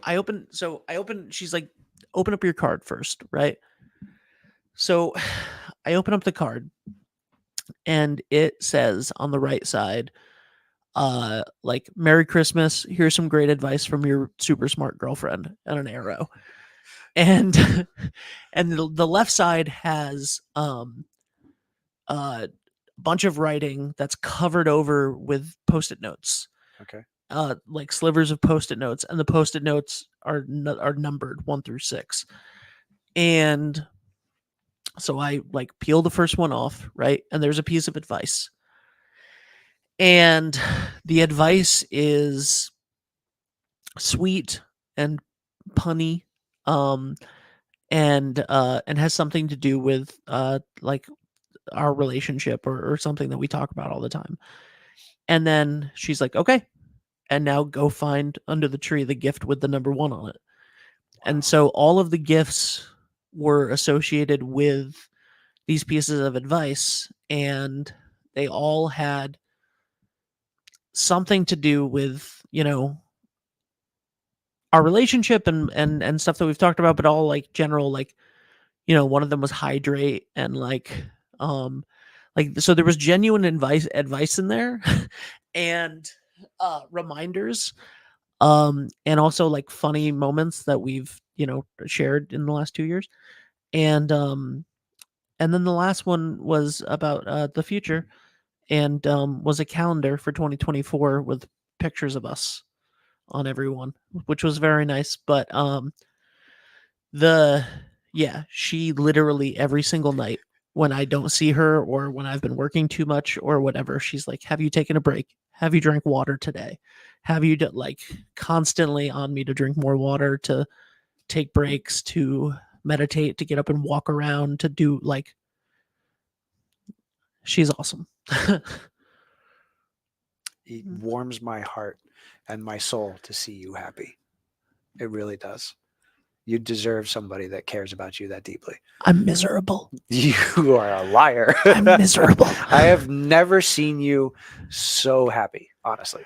Speaker 3: I open, she's like, open up your card first, right? So I open up the card and it says on the right side, like, Merry Christmas. Here's some great advice from your super smart girlfriend, and an arrow. And the left side has a bunch of writing that's covered over with Post-it notes.
Speaker 2: Okay.
Speaker 3: Like slivers of Post-it notes, and the Post-it notes are numbered 1 through 6. And so I like peel the first one off, right? And there's a piece of advice. And the advice is sweet and punny. and has something to do with like our relationship or something that we talk about all the time. And then she's like, okay, and now go find under the tree the gift with the number 1 on it. And so all of the gifts were associated with these pieces of advice, and they all had something to do with, you know, our relationship and stuff that we've talked about, but all like general, like, you know, one of them was hydrate, and like so there was genuine advice in there and reminders, and also like funny moments that we've, you know, shared in the last 2 years. And then the last one was about the future, and was a calendar for 2024 with pictures of us on everyone, which was very nice. But she literally every single night when I don't see her or when I've been working too much or whatever, she's like, have you taken a break? Have you drank water today? Have you like constantly on me to drink more water, to take breaks, to meditate, to get up and walk around, to do like, she's awesome.
Speaker 2: It warms my heart and my soul to see you happy. It really does. You deserve somebody that cares about you that deeply.
Speaker 3: I'm miserable.
Speaker 2: You are a liar.
Speaker 3: I'm miserable.
Speaker 2: I have never seen you so happy, honestly.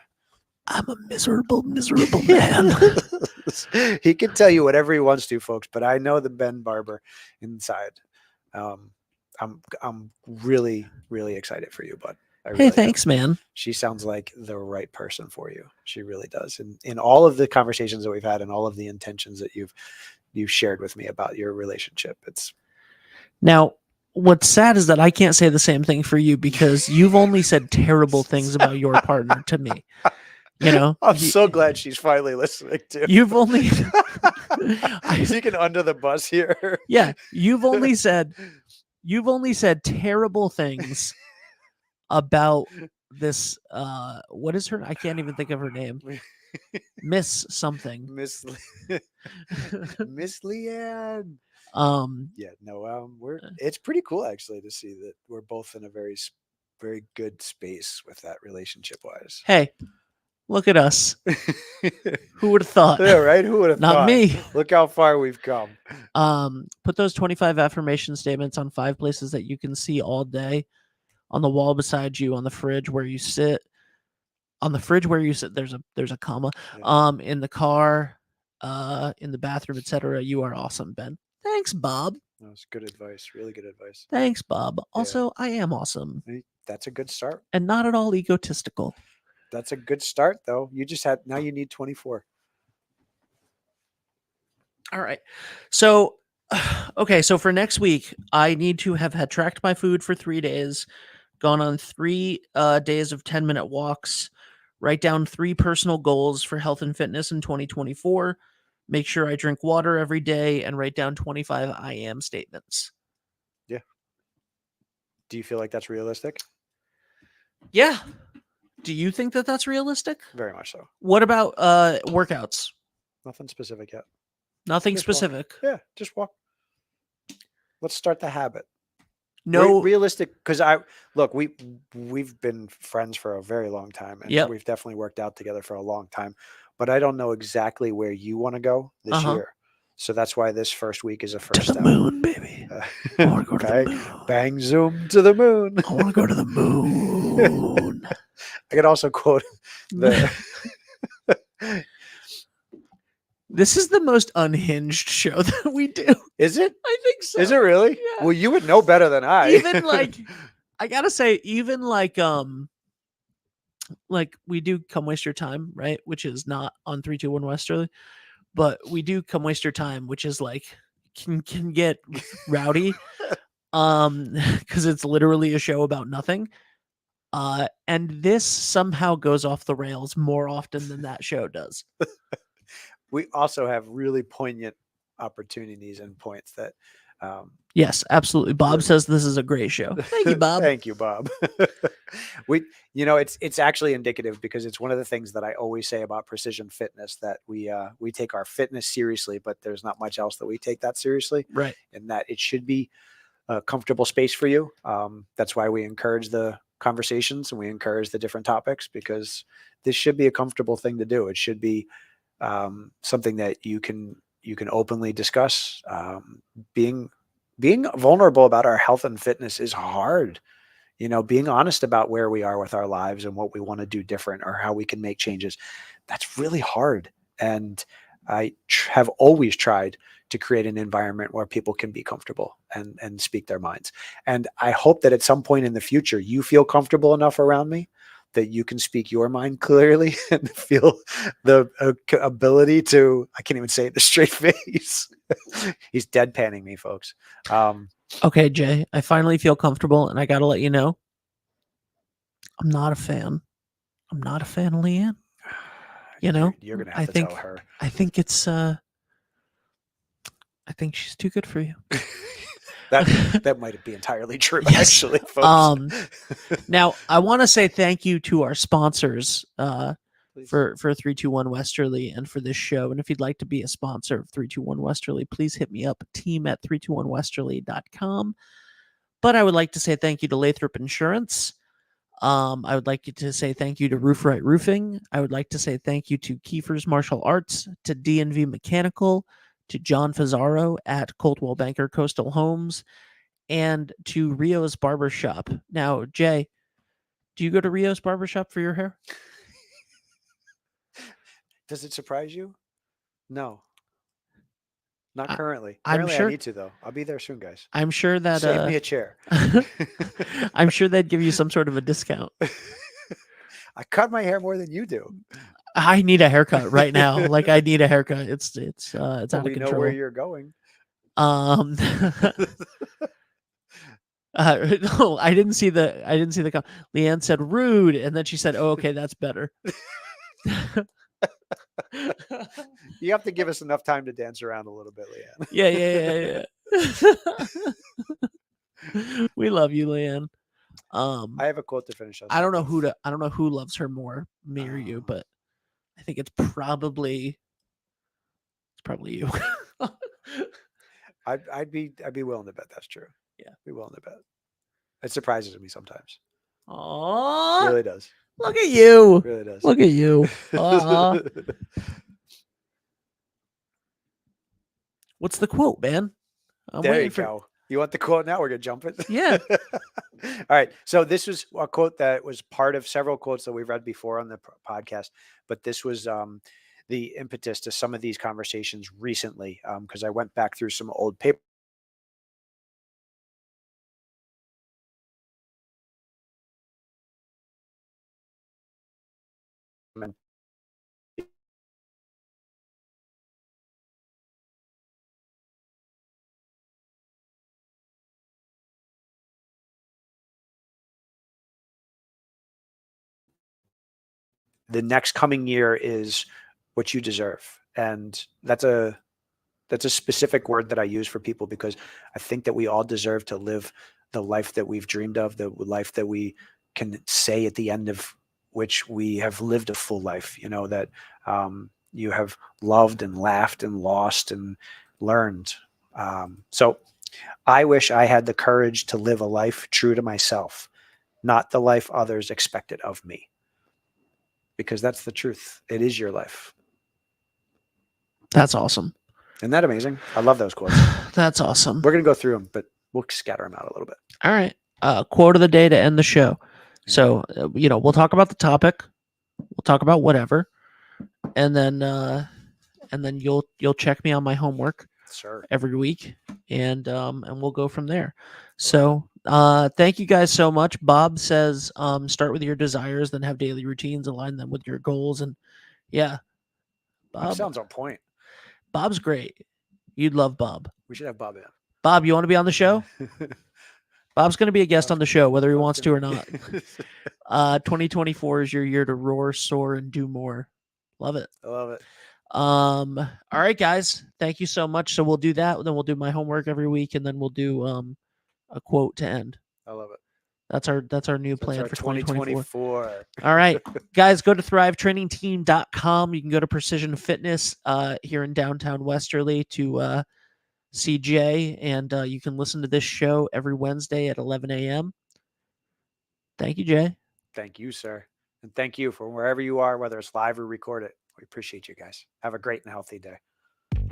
Speaker 3: I'm a miserable man.
Speaker 2: He can tell you whatever he wants to, folks, but I know the Ben Barber inside. I'm really, really excited for you, bud.
Speaker 3: Hey, thanks, man.
Speaker 2: She sounds like the right person for you. She really does. And in all of the conversations that we've had and all of the intentions that you've shared with me about your relationship, it's
Speaker 3: now what's sad is that I can't say the same thing for you, because you've only said terrible things about your partner to me. You know,
Speaker 2: I'm so glad she's finally listening to.
Speaker 3: You've only
Speaker 2: sneaking under the bus here.
Speaker 3: Yeah, you've only said terrible things about this what is her, I can't even think of her name. Miss something.
Speaker 2: Miss Leanne. It's pretty cool actually to see that we're both in a very, very good space with that relationship wise.
Speaker 3: Hey, look at us. Who would have thought?
Speaker 2: Yeah, right? Who would have thought?
Speaker 3: Not me.
Speaker 2: Look how far we've come.
Speaker 3: Put those 25 affirmation statements on 5 places that you can see all day. On the wall beside you, on the fridge where you sit. On the fridge where you sit, there's a comma. Yeah. In the car, in the bathroom, etc. You are awesome, Ben. Thanks, Bob.
Speaker 2: That was good advice. Really good advice.
Speaker 3: Thanks, Bob. Also, I am awesome.
Speaker 2: That's a good start.
Speaker 3: And not at all egotistical.
Speaker 2: That's a good start, though. Now you need 24.
Speaker 3: All right. So, okay. So for next week, I need to have had tracked my food for 3 days, gone on 3 days of 10-minute walks, write down 3 personal goals for health and fitness in 2024, make sure I drink water every day, and write down 25 I am statements.
Speaker 2: Yeah. Do you feel like that's realistic?
Speaker 3: Yeah. Do you think that that's realistic?
Speaker 2: Very much so.
Speaker 3: What about workouts?
Speaker 2: Nothing specific yet.
Speaker 3: Nothing specific.
Speaker 2: Walk. Yeah, just walk. Let's start the habit.
Speaker 3: No
Speaker 2: realistic, because we've been friends for a very long time, and we've definitely worked out together for a long time. But I don't know exactly where you want to go this year, so that's why this first week is a first step.
Speaker 3: To the moon, baby. I want to go to the moon.
Speaker 2: Bang zoom to the moon.
Speaker 3: I want to go to the moon.
Speaker 2: I could also quote the.
Speaker 3: This is the most unhinged show that we do.
Speaker 2: Is it?
Speaker 3: I think so.
Speaker 2: Is it really?
Speaker 3: Yeah.
Speaker 2: Well, you would know better than I.
Speaker 3: Even like, I gotta say, even like we do Come Waste Your Time, right? Which is not on 321 Westerly, but we do Come Waste Your Time, which is like can get rowdy, because it's literally a show about nothing. And this somehow goes off the rails more often than that show does.
Speaker 2: We also have really poignant opportunities and points that.
Speaker 3: Yes, absolutely. Bob says this is a great show. Thank you, Bob.
Speaker 2: Thank you, Bob. It's actually indicative because it's one of the things that I always say about precision fitness, that we take our fitness seriously, but there's not much else that we take that seriously,
Speaker 3: Right.
Speaker 2: and that it should be a comfortable space for you. That's why we encourage the conversations and we encourage the different topics, because this should be a comfortable thing to do. It should be something that you can openly discuss. Being vulnerable about our health and fitness is hard. Being honest about where we are with our lives and what we want to do different or how we can make changes, that's really hard. And I have always tried to create an environment where people can be comfortable and speak their minds. And I hope that at some point in the future, you feel comfortable enough around me that you can speak your mind clearly and feel the ability to, I can't even say it in a straight face. He's deadpanning me, folks.
Speaker 3: Okay, Jay, I finally feel comfortable, and I got to let you know, I'm not a fan. I'm not a fan of Leanne.
Speaker 2: You're going to have to tell her.
Speaker 3: I think it's, I think she's too good for you.
Speaker 2: That might be entirely true, actually, folks.
Speaker 3: Now, I want to say thank you to our sponsors for 321 Westerly and for this show. And if you'd like to be a sponsor of 321 Westerly, please hit me up, team@321westerly.com. But I would like to say thank you to Lathrop Insurance. I would like to say thank you to Roof Right Roofing. I would like to say thank you to Kiefer's Martial Arts, to D&V Mechanical, to John Fazzaro at Coldwell Banker Coastal Homes, and to Rio's Barbershop. Now, Jay, do you go to Rio's Barbershop for your hair?
Speaker 2: Does it surprise you? No. Not currently.
Speaker 3: I'm
Speaker 2: Currently,
Speaker 3: sure-
Speaker 2: I need to, though. I'll be there soon, guys.
Speaker 3: I'm sure that
Speaker 2: Save me a chair.
Speaker 3: I'm sure they'd give you some sort of a discount.
Speaker 2: I cut my hair more than you do.
Speaker 3: I need a haircut right now. Like, I need a haircut. It's out of
Speaker 2: We know
Speaker 3: control.
Speaker 2: where you're going.
Speaker 3: No, I didn't see the Leanne said rude, and then she said, "Oh, okay, that's better."
Speaker 2: You have to give us enough time to dance around a little bit, Leanne.
Speaker 3: Yeah. We love you, Leanne.
Speaker 2: I have a quote to finish us.
Speaker 3: I don't know who loves her more, me or you, but I think it's probably you.
Speaker 2: I'd be willing to bet that's true.
Speaker 3: Yeah.
Speaker 2: Be willing to bet. It surprises me sometimes.
Speaker 3: Aww,
Speaker 2: It really does.
Speaker 3: look at you.
Speaker 2: It really does.
Speaker 3: Look at you. Aw. What's the quote, man? I'm
Speaker 2: There
Speaker 3: waiting
Speaker 2: you
Speaker 3: for-
Speaker 2: go. You want the quote now? We're gonna jump it.
Speaker 3: Yeah.
Speaker 2: All right. So this was a quote that was part of several quotes that we've read before on the podcast, but this was the impetus to some of these conversations recently, because I went back through some old paper. The next coming year is what you deserve, and that's a specific word that I use for people, because I think that we all deserve to live the life that we've dreamed of, the life that we can say at the end of which we have lived a full life. That you have loved and laughed and lost and learned. So I wish I had the courage to live a life true to myself, not the life others expected of me. Because that's the truth. It is your life.
Speaker 3: That's awesome.
Speaker 2: Isn't that amazing? I love those quotes.
Speaker 3: That's awesome.
Speaker 2: We're going to go through them, but we'll scatter them out a little bit.
Speaker 3: All right. Quote of the day to end the show. So, we'll talk about the topic. We'll talk about whatever. And then you'll check me on my homework
Speaker 2: Sure.
Speaker 3: every week, and we'll go from there. So, thank you guys so much. Bob says, start with your desires, then have daily routines, align them with your goals. And yeah,
Speaker 2: That sounds on point.
Speaker 3: Bob's great. You'd love Bob.
Speaker 2: We should have Bob in.
Speaker 3: Bob, you want to be on the show? Bob's going to be a guest on the show, whether he wants to or not. 2024 is your year to roar, soar, and do more. Love it.
Speaker 2: I love it.
Speaker 3: All right, guys. Thank you so much. So we'll do that. Then we'll do my homework every week, and then we'll do a quote to end.
Speaker 2: I love it.
Speaker 3: That's our new plan
Speaker 2: That's
Speaker 3: for
Speaker 2: our
Speaker 3: 2024. All right, guys, go to thrivetrainingteam.com. You can go to Precision Fitness here in downtown Westerly to see Jay, and you can listen to this show every Wednesday at 11 a.m. Thank you, Jay.
Speaker 2: Thank you, sir. And thank you for wherever you are, whether it's live or recorded. We appreciate you guys. Have a great and healthy day.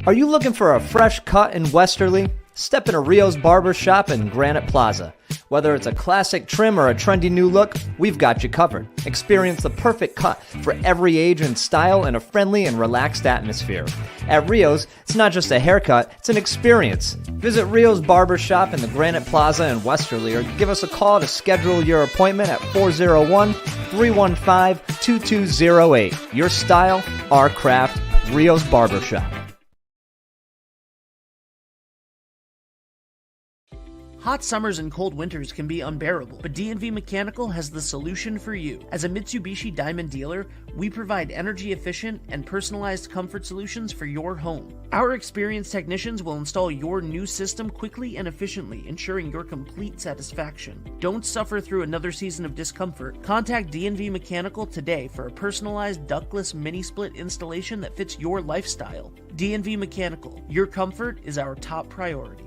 Speaker 4: Are you looking for a fresh cut in Westerly? Step into Rio's Barber Shop in Granite Plaza. Whether it's a classic trim or a trendy new look, we've got you covered. Experience the perfect cut for every age and style in a friendly and relaxed atmosphere. At Rio's, it's not just a haircut, it's an experience. Visit Rio's Barber Shop in the Granite Plaza in Westerly or give us a call to schedule your appointment at 401-315-2208. Your style, our craft, Rio's Barber Shop.
Speaker 3: Hot summers and cold winters can be unbearable, but DNV Mechanical has the solution for you. As a Mitsubishi Diamond dealer, we provide energy-efficient and personalized comfort solutions for your home. Our experienced technicians will install your new system quickly and efficiently, ensuring your complete satisfaction. Don't suffer through another season of discomfort. Contact DNV Mechanical today for a personalized ductless mini-split installation that fits your lifestyle. DNV Mechanical, your comfort is our top priority.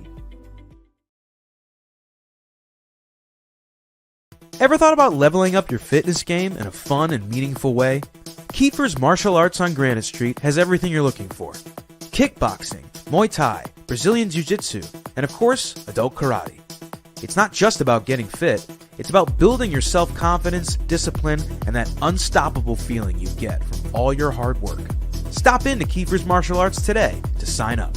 Speaker 5: Ever thought about leveling up your fitness game in a fun and meaningful way? Kiefer's Martial Arts on Granite Street has everything you're looking for. Kickboxing, Muay Thai, Brazilian Jiu-Jitsu, and of course, adult karate. It's not just about getting fit, it's about building your self-confidence, discipline, and that unstoppable feeling you get from all your hard work. Stop into Kiefer's Martial Arts today to sign up.